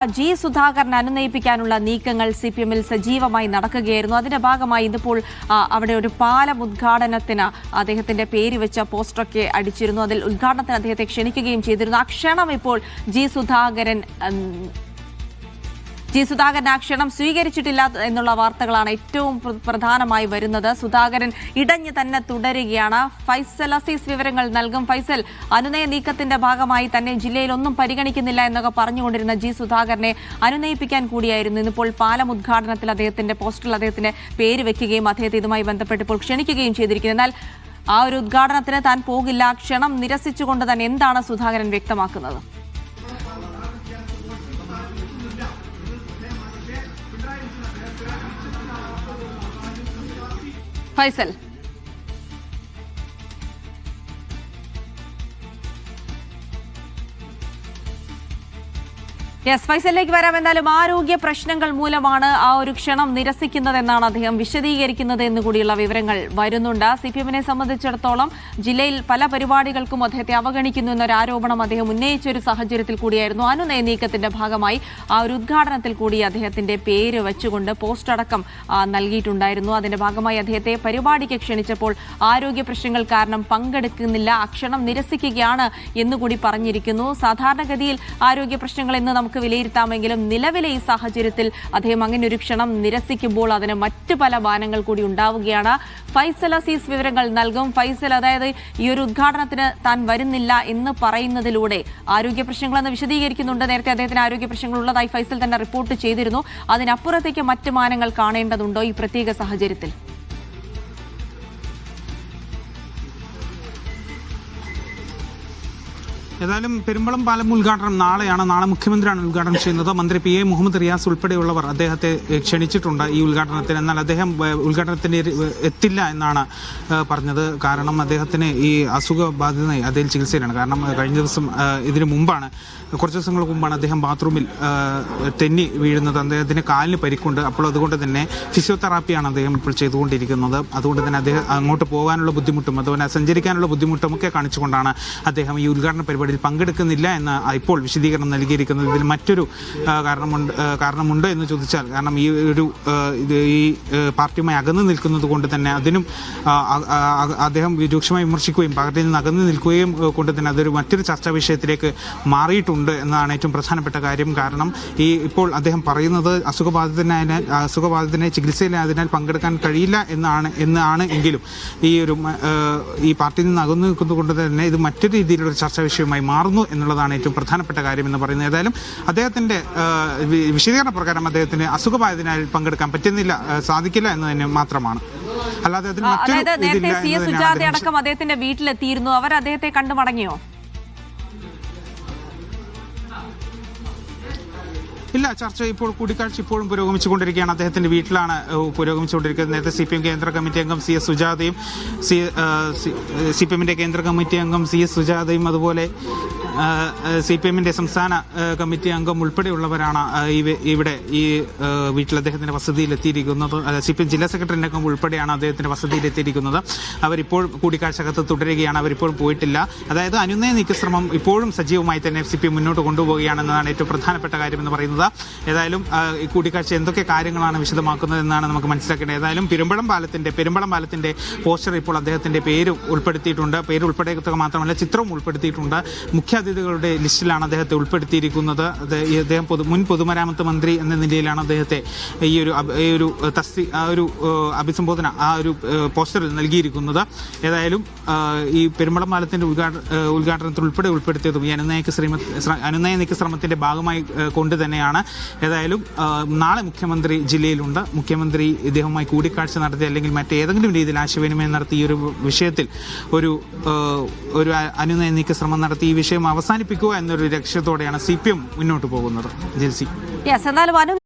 G Sudhakaran അനുനയിപ്പിക്കാനുള്ള നീക്കങ്ങൾ സിപിഎമ്മിൽ സജീവമായി നടക്കുകയായിരുന്നു. അതിന്റെ ഭാഗമായി ഇന്നിപ്പോൾ അവിടെ ഒരു പാലം ഉദ്ഘാടനത്തിന് അദ്ദേഹത്തിന്റെ പേര് വെച്ച പോസ്റ്ററൊക്കെ അടിച്ചിരുന്നു. അതിൽ ഉദ്ഘാടനത്തിന് അദ്ദേഹത്തെ ക്ഷണിക്കുകയും ചെയ്തിരുന്നു. ആ ക്ഷണം ഇപ്പോൾ ജി സുധാകരൻ ആ ക്ഷണം സ്വീകരിച്ചിട്ടില്ല എന്നുള്ള വാർത്തകളാണ് ഏറ്റവും പ്രധാനമായി വരുന്നത്. സുധാകരൻ ഇടഞ്ഞു തന്നെ തുടരുകയാണ്. ഫൈസൽ അസീസ് വിവരങ്ങൾ നൽകും. ഫൈസൽ, അനുനയ നീക്കത്തിന്റെ ഭാഗമായി തന്നെ ജില്ലയിൽ ഒന്നും പരിഗണിക്കുന്നില്ല എന്നൊക്കെ പറഞ്ഞുകൊണ്ടിരുന്ന ജി സുധാകരനെ അനുനയിപ്പിക്കാൻ കൂടിയായിരുന്നു ഇന്നിപ്പോൾ പാലം ഉദ്ഘാടനത്തിൽ അദ്ദേഹത്തിന്റെ പോസ്റ്ററിൽ അദ്ദേഹത്തിന്റെ പേര് വെക്കുകയും അദ്ദേഹത്തെ ഇതുമായി ബന്ധപ്പെട്ട് ഇപ്പോൾ ക്ഷണിക്കുകയും ചെയ്തിരിക്കുന്നു. എന്നാൽ ആ ഒരു ഉദ്ഘാടനത്തിന് താൻ പോകില്ല, ക്ഷണം നിരസിച്ചുകൊണ്ട് തന്നെ എന്താണ് സുധാകരൻ വ്യക്തമാക്കുന്നത്? ഫൈസൽ, ഫൈസലിലേക്ക് വരാം. എന്തായാലും ആരോഗ്യ പ്രശ്നങ്ങൾ മൂലമാണ് ആ ഒരു ക്ഷണം നിരസിക്കുന്നതെന്നാണ് അദ്ദേഹം വിശദീകരിക്കുന്നത് എന്നുകൂടിയുള്ള വിവരങ്ങൾ വരുന്നുണ്ട്. സിപിഎമ്മിനെ സംബന്ധിച്ചിടത്തോളം ജില്ലയിൽ പല പരിപാടികൾക്കും അദ്ദേഹത്തെ അവഗണിക്കുന്നു എന്നൊരു ആരോപണം അദ്ദേഹം ഉന്നയിച്ച ഒരു സാഹചര്യത്തിൽ കൂടിയായിരുന്നു അനുനയ നീക്കത്തിന്റെ ഭാഗമായി ആ ഒരു ഉദ്ഘാടനത്തിൽ കൂടി അദ്ദേഹത്തിന്റെ പേര് വെച്ചുകൊണ്ട് പോസ്റ്റ് അടക്കം നൽകിയിട്ടുണ്ടായിരുന്നു. അതിന്റെ ഭാഗമായി അദ്ദേഹത്തെ പരിപാടിക്ക് ക്ഷണിച്ചപ്പോൾ ആരോഗ്യ പ്രശ്നങ്ങൾ കാരണം പങ്കെടുക്കുന്നില്ല, അക്ഷണം നിരസിക്കുകയാണ് എന്നുകൂടി പറഞ്ഞിരിക്കുന്നു. സാധാരണഗതിയിൽ ആരോഗ്യ പ്രശ്നങ്ങൾ എന്ന് നമുക്ക് വിലയിരുത്താമെങ്കിലും നിലവിലെ ഈ സാഹചര്യത്തിൽ അദ്ദേഹം അങ്ങനെ ഒരു ക്ഷണം നിരസിക്കുമ്പോൾ അതിന് മറ്റു പല മാനങ്ങൾ കൂടി ഉണ്ടാവുകയാണ്. ഫൈസൽ അസീസ് വിവരങ്ങൾ നൽകും. ഫൈസൽ, അതായത് ഈ ഒരു ഉദ്ഘാടനത്തിന് താൻ വരുന്നില്ല എന്ന് പറയുന്നതിലൂടെ ആരോഗ്യ പ്രശ്നങ്ങളെന്ന് വിശദീകരിക്കുന്നുണ്ട്. നേരത്തെ അദ്ദേഹത്തിന് ആരോഗ്യ പ്രശ്നങ്ങൾ ഉള്ളതായി ഫൈസൽ തന്നെ റിപ്പോർട്ട് ചെയ്തിരുന്നു. അതിനപ്പുറത്തേക്ക് മറ്റു മാനങ്ങൾ കാണേണ്ടതുണ്ടോ ഈ പ്രത്യേക സാഹചര്യത്തിൽ? ഏതായാലും പെരുമ്പളം പാലം ഉദ്ഘാടനം നാളെയാണ്. നാളെ മുഖ്യമന്ത്രിയാണ് ഉദ്ഘാടനം ചെയ്യുന്നത്. മന്ത്രി പി എ മുഹമ്മദ് റിയാസ് ഉൾപ്പെടെയുള്ളവർ അദ്ദേഹത്തെ ക്ഷണിച്ചിട്ടുണ്ട് ഈ ഉദ്ഘാടനത്തിന്. എന്നാൽ അദ്ദേഹം ഉദ്ഘാടനത്തിന് എത്തില്ല എന്നാണ് പറഞ്ഞത്. കാരണം അദ്ദേഹത്തിന് ഈ അസുഖബാധിതനായി അദ്ദേഹം ചികിത്സയിലാണ്. കാരണം കഴിഞ്ഞ ദിവസം ഇതിനു മുമ്പാണ്, കുറച്ച് ദിവസങ്ങൾക്ക് മുമ്പാണ് അദ്ദേഹം ബാത്റൂമിൽ തെന്നി വീഴുന്നത്. അദ്ദേഹത്തിന് കാലിന് പരിക്കുണ്ട്. അപ്പോൾ അതുകൊണ്ട് തന്നെ ഫിസിയോതെറാപ്പിയാണ് അദ്ദേഹം ഇപ്പോൾ ചെയ്തുകൊണ്ടിരിക്കുന്നത്. അതുകൊണ്ട് തന്നെ അദ്ദേഹം അങ്ങോട്ട് പോകാനുള്ള ബുദ്ധിമുട്ടും അതുപോലെ സഞ്ചരിക്കാനുള്ള ബുദ്ധിമുട്ടും ഒക്കെ കാണിച്ചുകൊണ്ടാണ് അദ്ദേഹം ഈ ഉദ്ഘാടന പരിപാടിയിൽ പങ്കെടുക്കുന്നില്ല എന്ന് ഇപ്പോൾ വിശദീകരണം നൽകിയിരിക്കുന്നത്. ഇതിൽ മറ്റൊരു കാരണമുണ്ട് എന്ന് ചോദിച്ചാൽ, കാരണം ഈ പാർട്ടിയുമായി അകന്നു നിൽക്കുന്നത് കൊണ്ട് തന്നെ അതിനും അദ്ദേഹം രൂക്ഷമായി വിമർശിക്കുകയും പാർട്ടിയിൽ നിന്ന് അകന്നു നിൽക്കുകയും കൊണ്ട് തന്നെ അതൊരു മറ്റൊരു ചർച്ചാ വിഷയത്തിലേക്ക് മാറിയിട്ടുണ്ട് എന്നതാണ് ഏറ്റവും പ്രധാനപ്പെട്ട കാര്യം. കാരണം ഇപ്പോൾ അദ്ദേഹം പറയുന്നത് അസുഖബാധിതനെ ചികിത്സയിലായതിനാൽ പങ്കെടുക്കാൻ കഴിയില്ല എന്നാണ് എങ്കിലും ഈ പാർട്ടിയിൽ നിന്ന് അകന്നു നിൽക്കുന്നത് കൊണ്ട് തന്നെ ഇത് മറ്റൊരു രീതിയിലുള്ള ചർച്ചാ വിഷയമായി മാറുന്നു എന്നുള്ളതാണ് ഏറ്റവും പ്രധാനപ്പെട്ട കാര്യം എന്ന് പറയുന്നത്. ഏതായാലും അദ്ദേഹത്തിന്റെ വിശദീകരണ പ്രകാരം അദ്ദേഹത്തിന് അസുഖബാധിതനായി പങ്കെടുക്കാൻ സാധിക്കില്ല എന്ന് തന്നെ മാത്രമാണ്. അല്ലാതെ നേരത്തെ സി എസ് സുജാത അടക്കം അദ്ദേഹത്തിന്റെ വീട്ടിലെത്തിയിരുന്നു. അവർ അദ്ദേഹത്തെ കണ്ടു മടങ്ങിയോ? ഇല്ല, കൂടിക്കാഴ്ച ഇപ്പോഴും പുരോഗമിച്ചുകൊണ്ടിരിക്കുകയാണ്. അദ്ദേഹത്തിന്റെ വീട്ടിലാണ് പുരോഗമിച്ചുകൊണ്ടിരിക്കുന്നത്. നേരത്തെ സിപിഎം കേന്ദ്ര കമ്മിറ്റി അംഗം സി എസ് സുജാതയും സിപിഎമ്മിന്റെ കേന്ദ്ര കമ്മിറ്റി അംഗം സി എസ് സുജാതയും അതുപോലെ സിപിഎമ്മിന്റെ സംസ്ഥാന കമ്മിറ്റി അംഗം ഉൾപ്പെടെയുള്ളവരാണ് ഇവിടെ ഈ വീട്ടിൽ അദ്ദേഹത്തിന്റെ വസതിയിലെത്തിയിരിക്കുന്നത്. സിപിഎം ജില്ലാ സെക്രട്ടറി അംഗം ഉൾപ്പെടെയാണ് അദ്ദേഹത്തിന്റെ വസതിയിലെത്തിയിരിക്കുന്നത്. അവരിപ്പോൾ കൂടിക്കാഴ്ചക്കകത്ത് തുടരുകയാണ്. അവരിപ്പോഴും പോയിട്ടില്ല. അതായത് അനുനയ നീക്കശ്രമം ഇപ്പോഴും സജീവമായി തന്നെ സിപിഎം മുന്നോട്ട് കൊണ്ടുപോവുകയാണെന്നതാണ് ഏറ്റവും പ്രധാനപ്പെട്ട കാര്യം പറയുന്നത്. ഏതായാലും ഈ കൂടിക്കാഴ്ച എന്തൊക്കെ കാര്യങ്ങളാണ് വിശദമാക്കുന്നത് എന്നാണ് നമുക്ക് മനസ്സിലാക്കേണ്ടത്. ഏതായാലും പെരുമ്പളം പാലത്തിന്റെ പോസ്റ്റർ ഇപ്പോൾ അദ്ദേഹത്തിന്റെ പേര് ഉൾപ്പെടുത്തിയിട്ടുണ്ട്. പേര് ഉൾപ്പെടുത്തുക മാത്രമല്ല, ചിത്രവും ഉൾപ്പെടുത്തിയിട്ടുണ്ട്. മുഖ്യാതിഥികളുടെ ലിസ്റ്റിലാണ് അദ്ദേഹത്തെ ഉൾപ്പെടുത്തിയിരിക്കുന്നത്. അദ്ദേഹം മുൻ പൊതുമരാമത്ത് മന്ത്രി എന്ന നിലയിലാണ് അദ്ദേഹത്തെ ഈ ഒരു അഭിസംബോധന പോസ്റ്ററിൽ നൽകിയിരിക്കുന്നത്. ഏതായാലും ഈ പെരുമ്പളം പാലത്തിന്റെ ഉദ്ഘാടനത്തിൽ ഉൾപ്പെടുത്തിയതും ഈ അനുനയ നീക്ക ശ്രമത്തിന്റെ ഭാഗമായി കൊണ്ട് തന്നെയാണ്. ഏതായാലും നാളെ മുഖ്യമന്ത്രി ജില്ലയിലുണ്ട്. മുഖ്യമന്ത്രി ഇദ്ദേഹവുമായി കൂടിക്കാഴ്ച നടത്തി അല്ലെങ്കിൽ മറ്റേതെങ്കിലും രീതിയിൽ ആശയവിനിമയം നടത്തി ഈ ഒരു വിഷയത്തിൽ ഒരു അനുനയ നീക്ക ശ്രമം നടത്തി ഈ വിഷയം അവസാനിപ്പിക്കുക എന്നൊരു ലക്ഷ്യത്തോടെയാണ് സിപിഎം മുന്നോട്ട് പോകുന്നത്. ജെൽസി, എന്നാലും